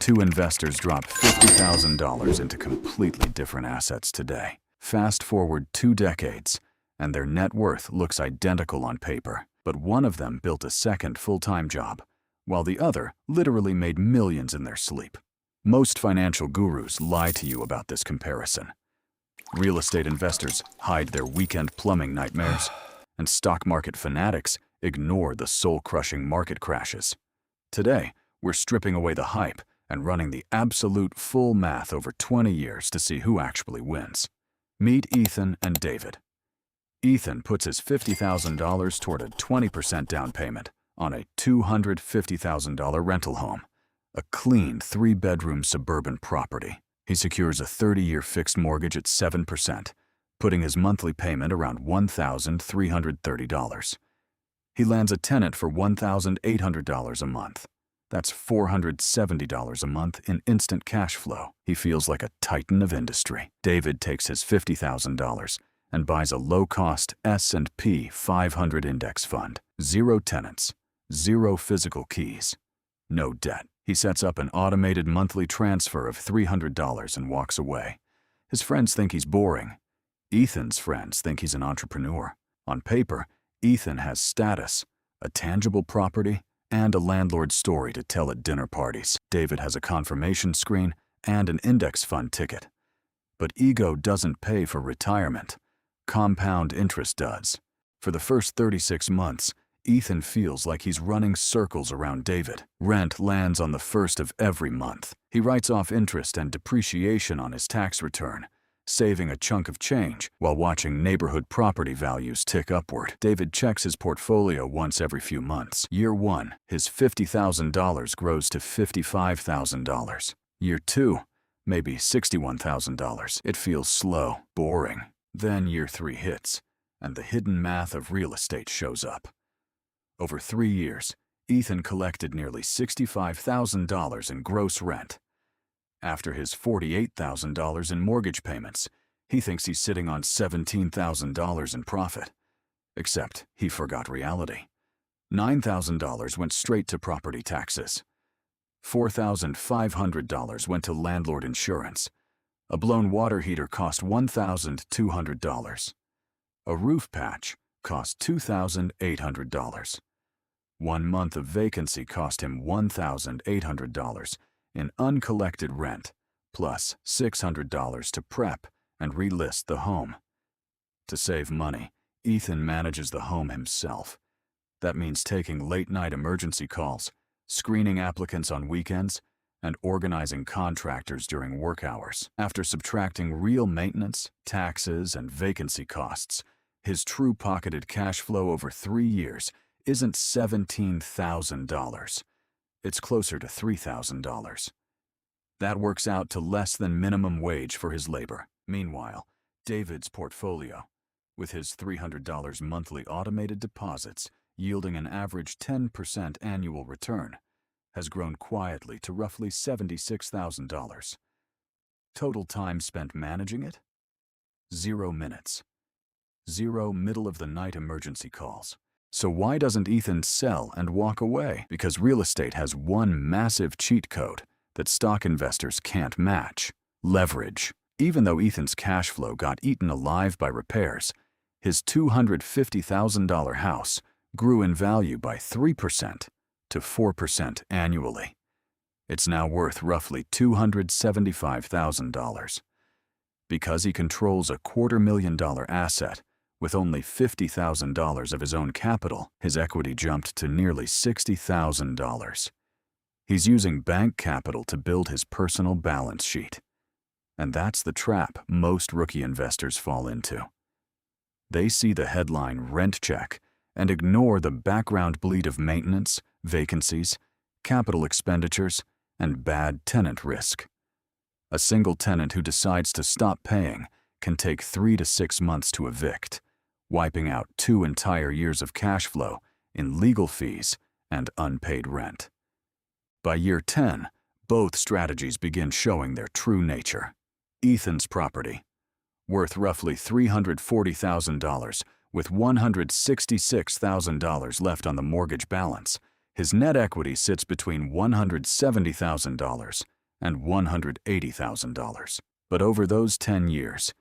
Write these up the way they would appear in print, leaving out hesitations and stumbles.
Two investors drop $50,000 into completely different assets today. Fast forward 2 decades, and their net worth looks identical on paper. But one of them built a second full-time job, while the other literally made millions in their sleep. Most financial gurus lie to you about this comparison. Real estate investors hide their weekend plumbing nightmares, and stock market fanatics ignore the soul-crushing market crashes. Today, we're stripping away the hype and running the absolute full math over 20 years to see who actually wins. Meet Ethan and David. Ethan puts his $50,000 toward a 20% down payment on a $250,000 rental home, a clean 3-bedroom suburban property. He secures a 30-year fixed mortgage at 7%, putting his monthly payment around $1,330. He lands a tenant for $1,800 a month. That's $470 a month in instant cash flow. He feels like a titan of industry. David takes his $50,000 and buys a low-cost S&P 500 index fund. 0 tenants, 0 physical keys, no debt. He sets up an automated monthly transfer of $300 and walks away. His friends think he's boring. Ethan's friends think he's an entrepreneur. On paper, Ethan has status, a tangible property, and a landlord story to tell at dinner parties. David has a confirmation screen and an index fund ticket. But ego doesn't pay for retirement. Compound interest does. For the first 36 months, Ethan feels like he's running circles around David. Rent lands on the first of every month. He writes off interest and depreciation on his tax return, saving a chunk of change while watching neighborhood property values tick upward. David checks his portfolio once every few months. Year 1, his $50,000 grows to $55,000. Year 2, maybe $61,000. It feels slow, boring. Then year 3 hits, and the hidden math of real estate shows up. Over 3 years, Ethan collected nearly $65,000 in gross rent. After his $48,000 in mortgage payments, he thinks he's sitting on $17,000 in profit. Except he forgot reality. $9,000 went straight to property taxes. $4,500 went to landlord insurance. A blown water heater cost $1,200. A roof patch cost $2,800. 1 month of vacancy cost him $1,800 in uncollected rent, plus $600 to prep and relist the home. To save money, Ethan manages the home himself. That means taking late-night emergency calls, screening applicants on weekends, and organizing contractors during work hours. After subtracting real maintenance, taxes, and vacancy costs, his true pocketed cash flow over 3 years isn't $17,000. It's closer to $3,000. That works out to less than minimum wage for his labor. Meanwhile, David's portfolio, with his $300 monthly automated deposits yielding an average 10% annual return, has grown quietly to roughly $76,000. Total time spent managing it? 0 minutes. 0 middle-of-the-night emergency calls. So why doesn't Ethan sell and walk away? Because real estate has one massive cheat code that stock investors can't match: leverage. Even though Ethan's cash flow got eaten alive by repairs, his $250,000 house grew in value by 3% to 4% annually. It's now worth roughly $275,000. Because he controls a $250,000 asset, with only $50,000 of his own capital, his equity jumped to nearly $60,000. He's using bank capital to build his personal balance sheet. And that's the trap most rookie investors fall into. They see the headline rent check and ignore the background bleed of maintenance, vacancies, capital expenditures, and bad tenant risk. A single tenant who decides to stop paying can take 3 to 6 months to evict, wiping out 2 entire years of cash flow in legal fees and unpaid rent. By year 10, both strategies begin showing their true nature. Ethan's property, worth roughly $340,000 with $166,000 left on the mortgage balance, his net equity sits between $170,000 and $180,000. But over those 10 years,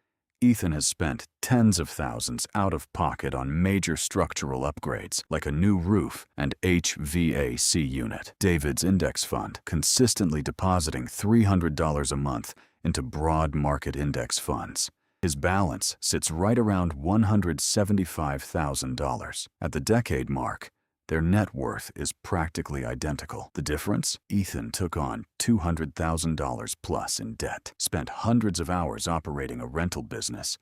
Ethan has spent tens of thousands out of pocket on major structural upgrades like a new roof and HVAC unit. David's index fund, consistently depositing $300 a month into broad market index funds. His balance sits right around $175,000. At the decade mark, their net worth is practically identical. The difference? Ethan took on $200,000 plus in debt, spent hundreds of hours operating a rental business,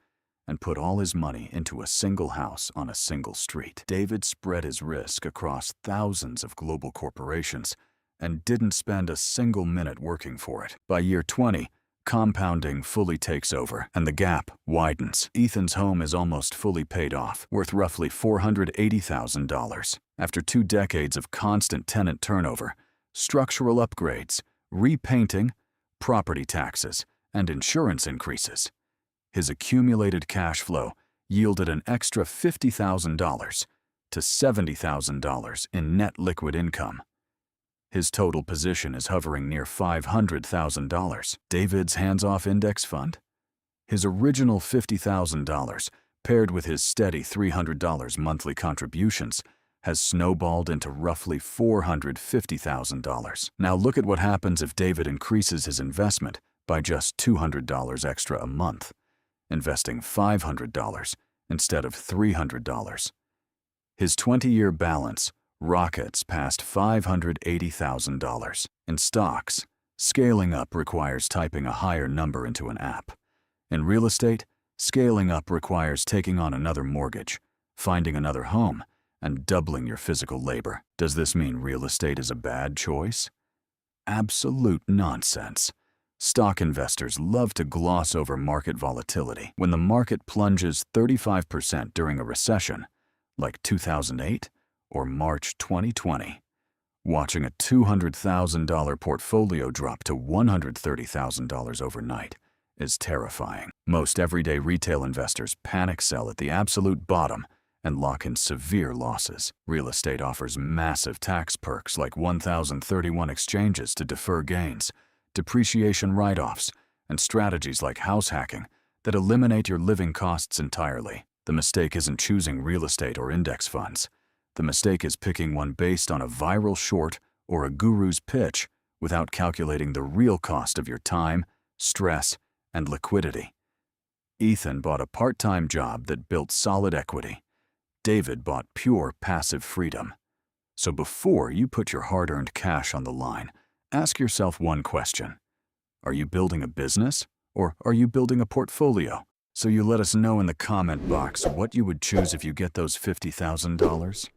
and put all his money into a single house on a single street. David spread his risk across thousands of global corporations and didn't spend a single minute working for it. By year 20, compounding fully takes over, and the gap widens. Ethan's home is almost fully paid off, worth roughly $480,000. After 2 decades of constant tenant turnover, structural upgrades, repainting, property taxes, and insurance increases, his accumulated cash flow yielded an extra $50,000 to $70,000 in net liquid income. His total position is hovering near $500,000. David's hands-off index fund? His original $50,000, paired with his steady $300 monthly contributions, has snowballed into roughly $450,000. Now look at what happens if David increases his investment by just $200 extra a month, investing $500 instead of $300. His 20-year balance rockets past $580,000. In stocks, scaling up requires typing a higher number into an app. In real estate, scaling up requires taking on another mortgage, finding another home, and doubling your physical labor. Does this mean real estate is a bad choice? Absolute nonsense. Stock investors love to gloss over market volatility. When the market plunges 35% during a recession, like 2008, or March 2020, watching a $200,000 portfolio drop to $130,000 overnight is terrifying. Most everyday retail investors panic sell at the absolute bottom and lock in severe losses. Real estate offers massive tax perks like 1,031 exchanges to defer gains, depreciation write-offs, and strategies like house hacking that eliminate your living costs entirely. The mistake isn't choosing real estate or index funds. The mistake is picking one based on a viral short or a guru's pitch without calculating the real cost of your time, stress, and liquidity. Ethan bought a part-time job that built solid equity. David bought pure passive freedom. So before you put your hard-earned cash on the line, ask yourself one question. Are you building a business, or are you building a portfolio? So you let us know in the comment box what you would choose if you get those $50,000.